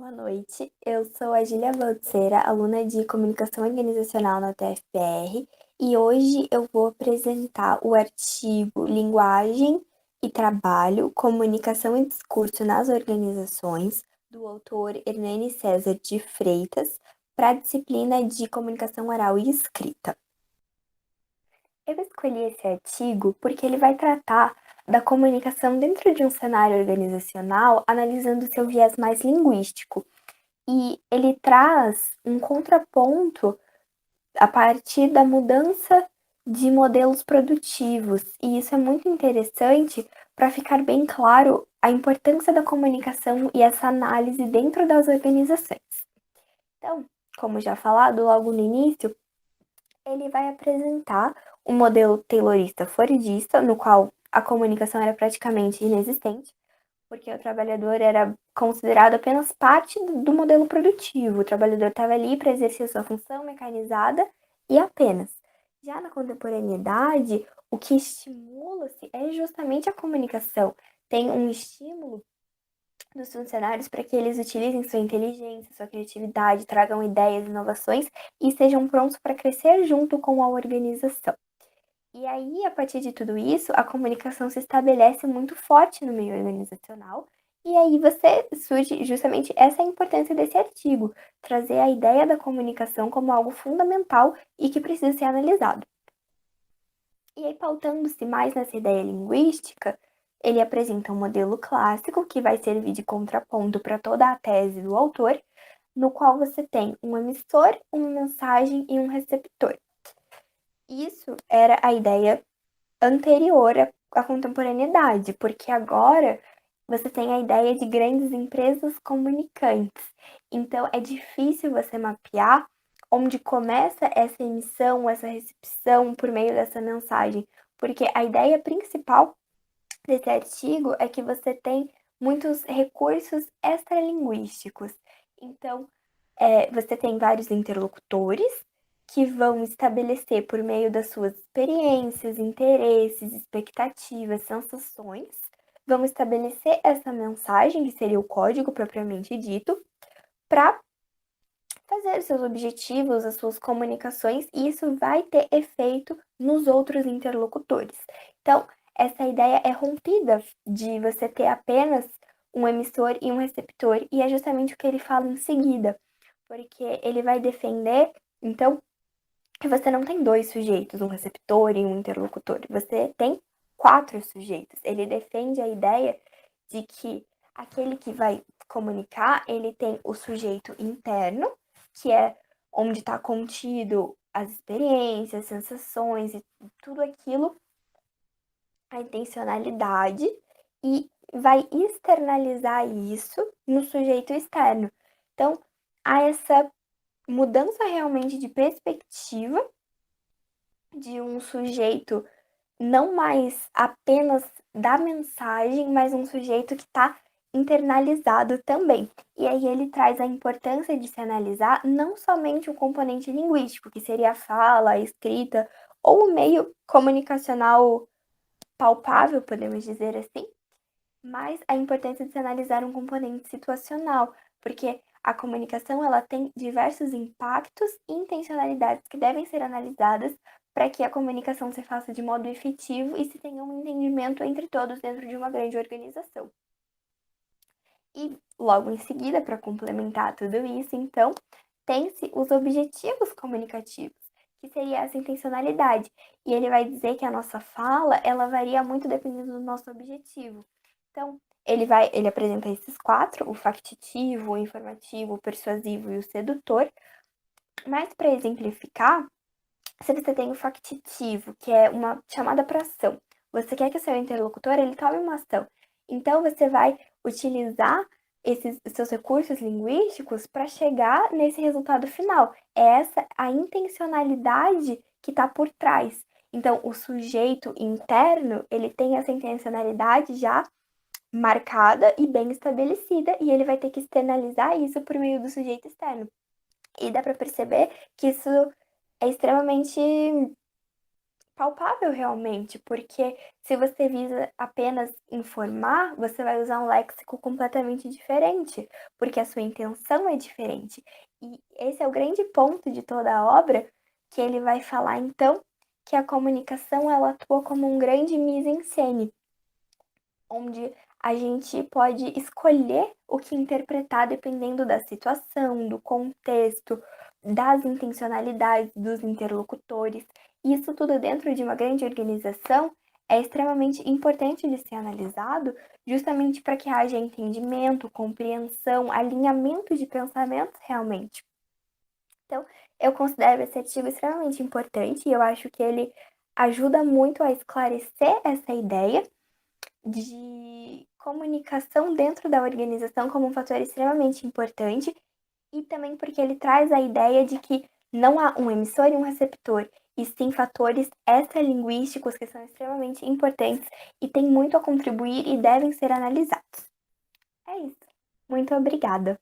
Boa noite, eu sou a Gilia Baltzeira, aluna de Comunicação Organizacional na UTFPR, e hoje eu vou apresentar o artigo Linguagem e Trabalho, Comunicação e Discurso nas Organizações, do autor Hernani César de Freitas, para a disciplina de Comunicação Oral e Escrita. Eu escolhi esse artigo porque ele vai tratar da comunicação dentro de um cenário organizacional, analisando seu viés mais linguístico. E ele traz um contraponto a partir da mudança de modelos produtivos. E isso é muito interessante para ficar bem claro a importância da comunicação e essa análise dentro das organizações. Então, como já falado logo no início, ele vai apresentar um modelo taylorista-fordista, no qual a comunicação era praticamente inexistente, porque o trabalhador era considerado apenas parte do modelo produtivo. O trabalhador estava ali para exercer sua função mecanizada e apenas. Já na contemporaneidade, o que estimula-se é justamente a comunicação. Tem um estímulo dos funcionários para que eles utilizem sua inteligência, sua criatividade, tragam ideias, inovações e estejam prontos para crescer junto com a organização. E aí, a partir de tudo isso, a comunicação se estabelece muito forte no meio organizacional. E aí você surge justamente essa é a importância desse artigo, trazer a ideia da comunicação como algo fundamental e que precisa ser analisado. E aí, pautando-se mais nessa ideia linguística, ele apresenta um modelo clássico que vai servir de contraponto para toda a tese do autor, no qual você tem um emissor, uma mensagem e um receptor. Isso era a ideia anterior à contemporaneidade, porque agora você tem a ideia de grandes empresas comunicantes. Então é difícil você mapear onde começa essa emissão, essa recepção por meio dessa mensagem, porque a ideia principal desse artigo é que você tem muitos recursos extralinguísticos. Então, você tem vários interlocutores que vão estabelecer por meio das suas experiências, interesses, expectativas, sensações, vão estabelecer essa mensagem, que seria o código propriamente dito, para fazer os seus objetivos, as suas comunicações, e isso vai ter efeito nos outros interlocutores. Então, essa ideia é rompida de você ter apenas um emissor e um receptor, e é justamente o que ele fala em seguida, porque ele vai defender, então, que você não tem dois sujeitos, um receptor e um interlocutor, você tem 4 sujeitos. Ele defende a ideia de que aquele que vai comunicar, ele tem o sujeito interno, que é onde está contido as experiências, sensações e tudo aquilo, a intencionalidade, e vai externalizar isso no sujeito externo. Então, há essa mudança realmente de perspectiva de um sujeito não mais apenas da mensagem, mas um sujeito que está internalizado também. E aí ele traz a importância de se analisar não somente o componente linguístico, que seria a fala, a escrita, ou o meio comunicacional palpável, podemos dizer assim, mas a importância de se analisar um componente situacional, porque a comunicação ela tem diversos impactos e intencionalidades que devem ser analisadas para que a comunicação se faça de modo efetivo e se tenha um entendimento entre todos dentro de uma grande organização. E logo em seguida, para complementar tudo isso, então, tem-se os objetivos comunicativos, que seria essa intencionalidade. E ele vai dizer que a nossa fala, ela varia muito dependendo do nosso objetivo. Então, ele apresenta esses 4, o factitivo, o informativo, o persuasivo e o sedutor. Mas para exemplificar, se você tem o factitivo, que é uma chamada para ação, você quer que o seu interlocutor ele tome uma ação. Então você vai utilizar esses seus recursos linguísticos para chegar nesse resultado final. É essa a intencionalidade que está por trás. Então o sujeito interno, ele tem essa intencionalidade já marcada e bem estabelecida e ele vai ter que externalizar isso por meio do sujeito externo. E dá para perceber que isso é extremamente palpável realmente, porque se você visa apenas informar, você vai usar um léxico completamente diferente, porque a sua intenção é diferente. E esse é o grande ponto de toda a obra, que ele vai falar então que a comunicação ela atua como um grande mise-en-scène, onde a gente pode escolher o que interpretar dependendo da situação, do contexto, das intencionalidades dos interlocutores. Isso tudo dentro de uma grande organização é extremamente importante de ser analisado, justamente para que haja entendimento, compreensão, alinhamento de pensamentos realmente. Então, eu considero esse artigo extremamente importante e eu acho que ele ajuda muito a esclarecer essa ideia de comunicação dentro da organização como um fator extremamente importante e também porque ele traz a ideia de que não há um emissor e um receptor, e sim fatores extralinguísticos que são extremamente importantes e têm muito a contribuir e devem ser analisados. É isso. Muito obrigada.